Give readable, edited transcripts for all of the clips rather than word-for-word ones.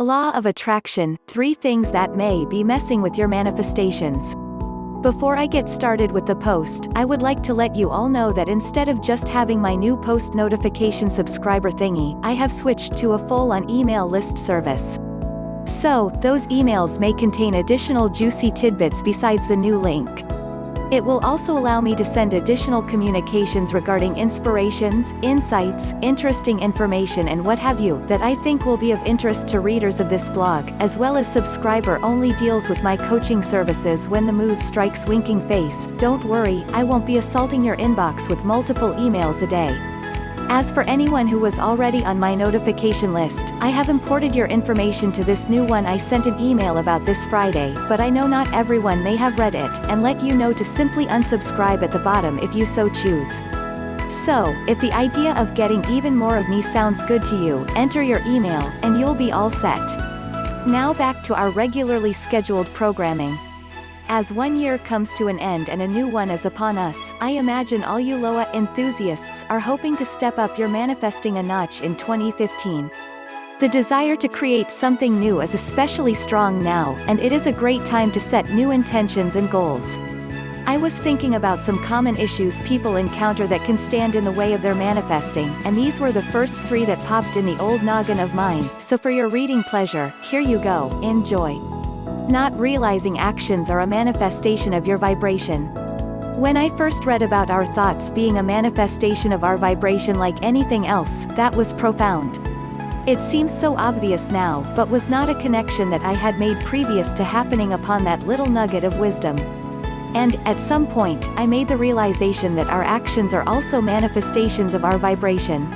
Law of Attraction, 3 things that may be messing with your manifestations. Before I get started with the post, I would like to let you all know that instead of just having my new post notification subscriber thingy, I have switched to a full-on email list service. So, those emails may contain additional juicy tidbits besides the new link. It will also allow me to send additional communications regarding inspirations, insights, interesting information and what have you that I think will be of interest to readers of this blog, as well as subscriber-only deals with my coaching services when the mood strikes winking face. Don't worry, I won't be assaulting your inbox with multiple emails a day. As for anyone who was already on my notification list, I have imported your information to this new one I sent an email about this Friday, but I know not everyone may have read it, and let you know to simply unsubscribe at the bottom if you so choose. So, if the idea of getting even more of me sounds good to you, enter your email, and you'll be all set. Now back to our regularly scheduled programming. As one year comes to an end and a new one is upon us, I imagine all you LOA enthusiasts are hoping to step up your manifesting a notch in 2015. The desire to create something new is especially strong now, and it is a great time to set new intentions and goals. I was thinking about some common issues people encounter that can stand in the way of their manifesting, and these were the first 3 that popped in the old noggin of mine, so for your reading pleasure, here you go, enjoy. Not realizing actions are a manifestation of your vibration. When I first read about our thoughts being a manifestation of our vibration like anything else, that was profound. It seems so obvious now, but was not a connection that I had made previous to happening upon that little nugget of wisdom. And, at some point, I made the realization that our actions are also manifestations of our vibration.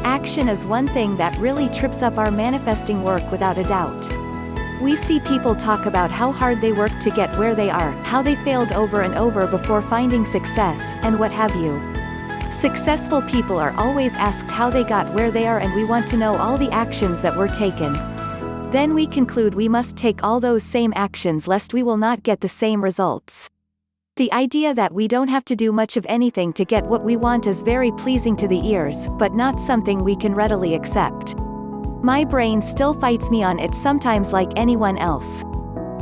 Action is one thing that really trips up our manifesting work without a doubt. We see people talk about how hard they worked to get where they are, how they failed over and over before finding success, and what have you. Successful people are always asked how they got where they are, and we want to know all the actions that were taken. Then we conclude we must take all those same actions lest we will not get the same results. The idea that we don't have to do much of anything to get what we want is very pleasing to the ears, but not something we can readily accept. My brain still fights me on it sometimes like anyone else.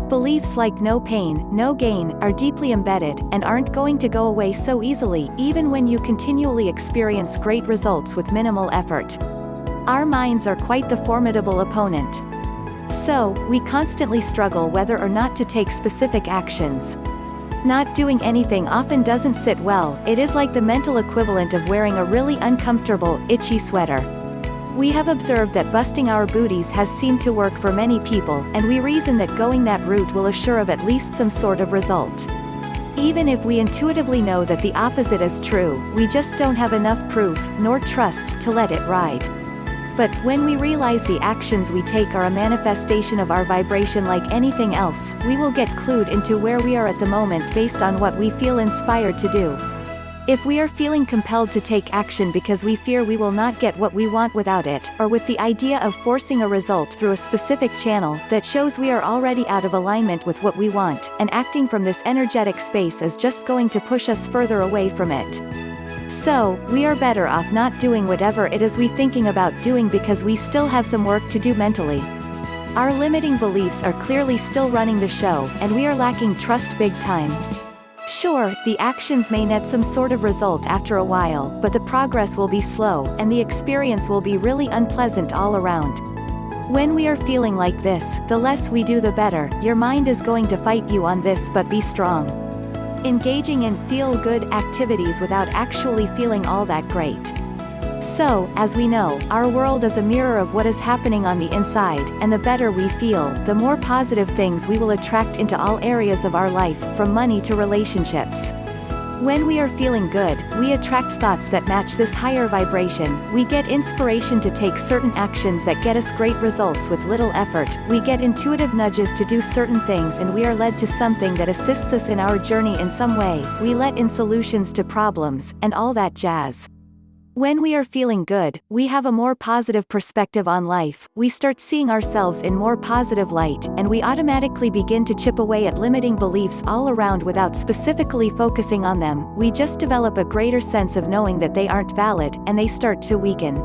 Beliefs like no pain, no gain, are deeply embedded, and aren't going to go away so easily, even when you continually experience great results with minimal effort. Our minds are quite the formidable opponent. So, we constantly struggle whether or not to take specific actions. Not doing anything often doesn't sit well. It is like the mental equivalent of wearing a really uncomfortable, itchy sweater. We have observed that busting our booties has seemed to work for many people, and we reason that going that route will assure of at least some sort of result. Even if we intuitively know that the opposite is true, we just don't have enough proof, nor trust, to let it ride. But, when we realize the actions we take are a manifestation of our vibration like anything else, we will get clued into where we are at the moment based on what we feel inspired to do. If we are feeling compelled to take action because we fear we will not get what we want without it, or with the idea of forcing a result through a specific channel, that shows we are already out of alignment with what we want, and acting from this energetic space is just going to push us further away from it. So, we are better off not doing whatever it is we thinking about doing because we still have some work to do mentally. Our limiting beliefs are clearly still running the show, and we are lacking trust big time. Sure, the actions may net some sort of result after a while, but the progress will be slow, and the experience will be really unpleasant all around. When we are feeling like this, the less we do the better. Your mind is going to fight you on this, but be strong. Engaging in feel-good activities without actually feeling all that great. So, as we know, our world is a mirror of what is happening on the inside, and the better we feel, the more positive things we will attract into all areas of our life, from money to relationships. When we are feeling good, we attract thoughts that match this higher vibration. We get inspiration to take certain actions that get us great results with little effort. We get intuitive nudges to do certain things, and we are led to something that assists us in our journey in some way. We let in solutions to problems, and all that jazz. When we are feeling good, we have a more positive perspective on life, we start seeing ourselves in more positive light, and we automatically begin to chip away at limiting beliefs all around without specifically focusing on them. We just develop a greater sense of knowing that they aren't valid, and they start to weaken.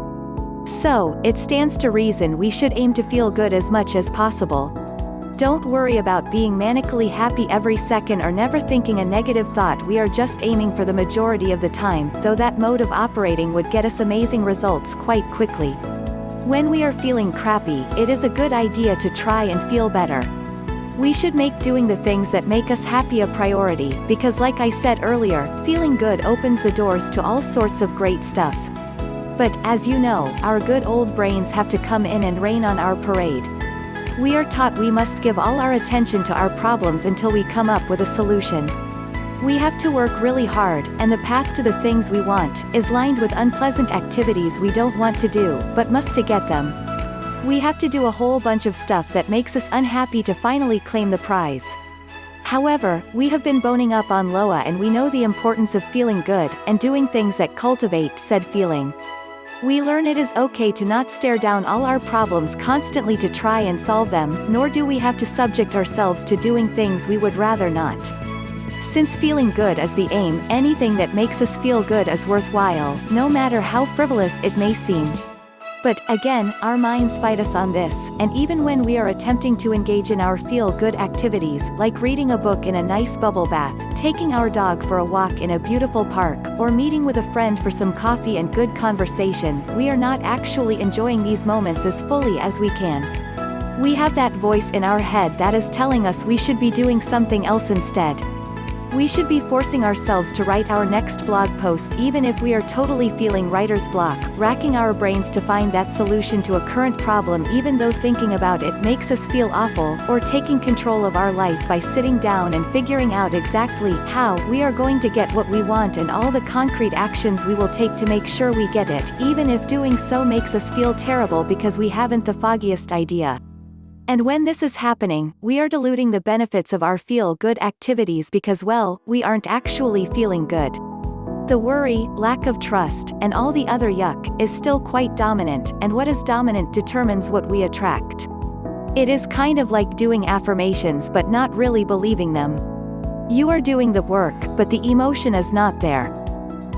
So, it stands to reason we should aim to feel good as much as possible. Don't worry about being manically happy every second or never thinking a negative thought. We are just aiming for the majority of the time, though that mode of operating would get us amazing results quite quickly. When we are feeling crappy, it is a good idea to try and feel better. We should make doing the things that make us happy a priority, because like I said earlier, feeling good opens the doors to all sorts of great stuff. But, as you know, our good old brains have to come in and rain on our parade. We are taught we must give all our attention to our problems until we come up with a solution. We have to work really hard, and the path to the things we want is lined with unpleasant activities we don't want to do, but must to get them. We have to do a whole bunch of stuff that makes us unhappy to finally claim the prize. However, we have been boning up on LOA and we know the importance of feeling good, and doing things that cultivate said feeling. We learn it is okay to not stare down all our problems constantly to try and solve them, nor do we have to subject ourselves to doing things we would rather not. Since feeling good is the aim, anything that makes us feel good is worthwhile, no matter how frivolous it may seem. But, again, our minds fight us on this, and even when we are attempting to engage in our feel-good activities, like reading a book in a nice bubble bath, taking our dog for a walk in a beautiful park, or meeting with a friend for some coffee and good conversation, we are not actually enjoying these moments as fully as we can. We have that voice in our head that is telling us we should be doing something else instead. We should be forcing ourselves to write our next blog post even if we are totally feeling writer's block, racking our brains to find that solution to a current problem even though thinking about it makes us feel awful, or taking control of our life by sitting down and figuring out exactly how we are going to get what we want and all the concrete actions we will take to make sure we get it, even if doing so makes us feel terrible because we haven't the foggiest idea. And when this is happening, we are diluting the benefits of our feel-good activities because, well, we aren't actually feeling good. The worry, lack of trust, and all the other yuck is still quite dominant, and what is dominant determines what we attract. It is kind of like doing affirmations but not really believing them. You are doing the work, but the emotion is not there.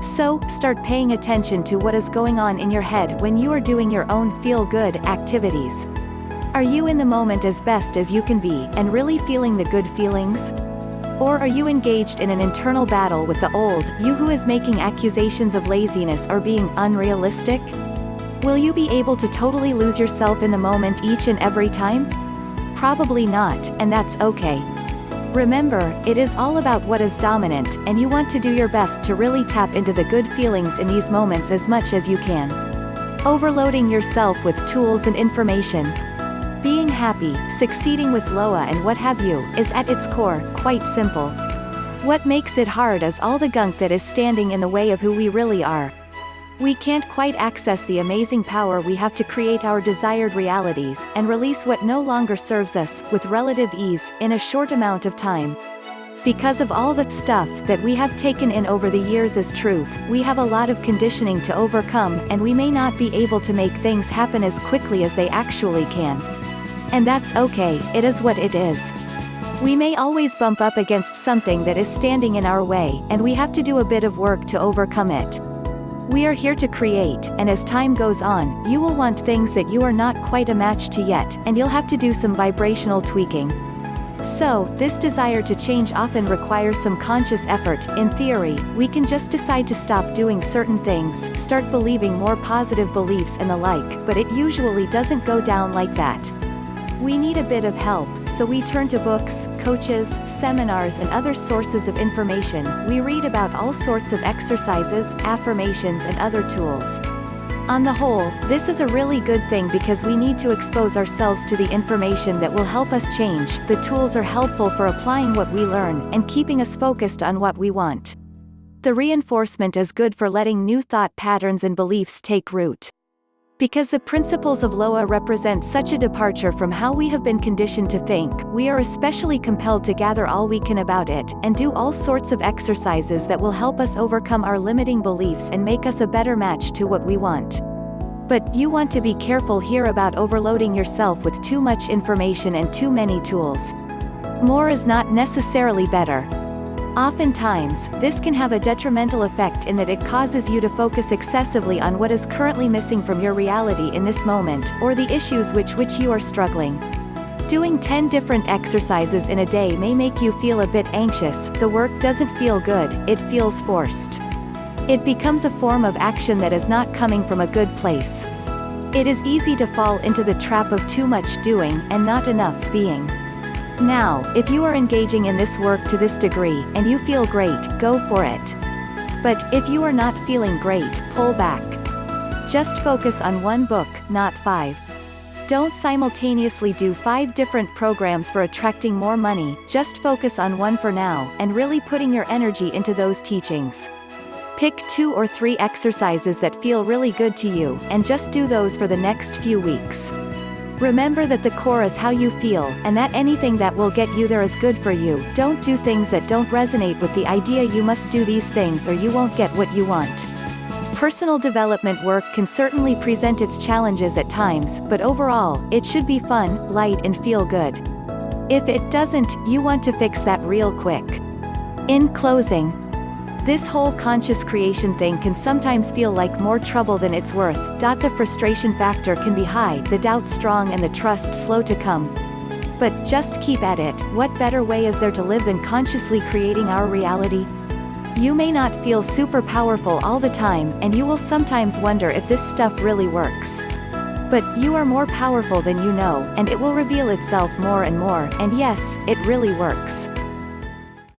So, start paying attention to what is going on in your head when you are doing your own feel-good activities. Are you in the moment as best as you can be, and really feeling the good feelings? Or are you engaged in an internal battle with the old you who is making accusations of laziness or being unrealistic? Will you be able to totally lose yourself in the moment each and every time? Probably not, and that's okay. Remember, it is all about what is dominant, and you want to do your best to really tap into the good feelings in these moments as much as you can. Overloading yourself with tools and information. Being happy, succeeding with LOA and what have you, is at its core, quite simple. What makes it hard is all the gunk that is standing in the way of who we really are. We can't quite access the amazing power we have to create our desired realities, and release what no longer serves us, with relative ease, in a short amount of time. Because of all the stuff that we have taken in over the years as truth, we have a lot of conditioning to overcome, and we may not be able to make things happen as quickly as they actually can. And that's okay, it is what it is. We may always bump up against something that is standing in our way, and we have to do a bit of work to overcome it. We are here to create, and as time goes on, you will want things that you are not quite a match to yet, and you'll have to do some vibrational tweaking. So, this desire to change often requires some conscious effort. In theory, we can just decide to stop doing certain things, start believing more positive beliefs and the like, but it usually doesn't go down like that. We need a bit of help, so we turn to books, coaches, seminars and other sources of information. We read about all sorts of exercises, affirmations and other tools. On the whole, this is a really good thing because we need to expose ourselves to the information that will help us change. The tools are helpful for applying what we learn, and keeping us focused on what we want. The reinforcement is good for letting new thought patterns and beliefs take root. Because the principles of LOA represent such a departure from how we have been conditioned to think, we are especially compelled to gather all we can about it, and do all sorts of exercises that will help us overcome our limiting beliefs and make us a better match to what we want. But, you want to be careful here about overloading yourself with too much information and too many tools. More is not necessarily better. Oftentimes, this can have a detrimental effect in that it causes you to focus excessively on what is currently missing from your reality in this moment, or the issues which you are struggling. Doing 10 different exercises in a day may make you feel a bit anxious. The work doesn't feel good, it feels forced. It becomes a form of action that is not coming from a good place. It is easy to fall into the trap of too much doing, and not enough being. Now, if you are engaging in this work to this degree, and you feel great, go for it. But, if you are not feeling great, pull back. Just focus on one book, not 5. Don't simultaneously do 5 different programs for attracting more money, just focus on one for now, and really putting your energy into those teachings. Pick 2 or 3 exercises that feel really good to you, and just do those for the next few weeks. Remember that the core is how you feel, and that anything that will get you there is good for you. Don't do things that don't resonate with the idea you must do these things or you won't get what you want. Personal development work can certainly present its challenges at times, but overall, it should be fun, light and feel good. If it doesn't, you want to fix that real quick. In closing, this whole conscious creation thing can sometimes feel like more trouble than it's worth. The frustration factor can be high, the doubt strong and the trust slow to come. But, just keep at it. What better way is there to live than consciously creating our reality? You may not feel super powerful all the time, and you will sometimes wonder if this stuff really works. But, you are more powerful than you know, and it will reveal itself more and more, and yes, it really works.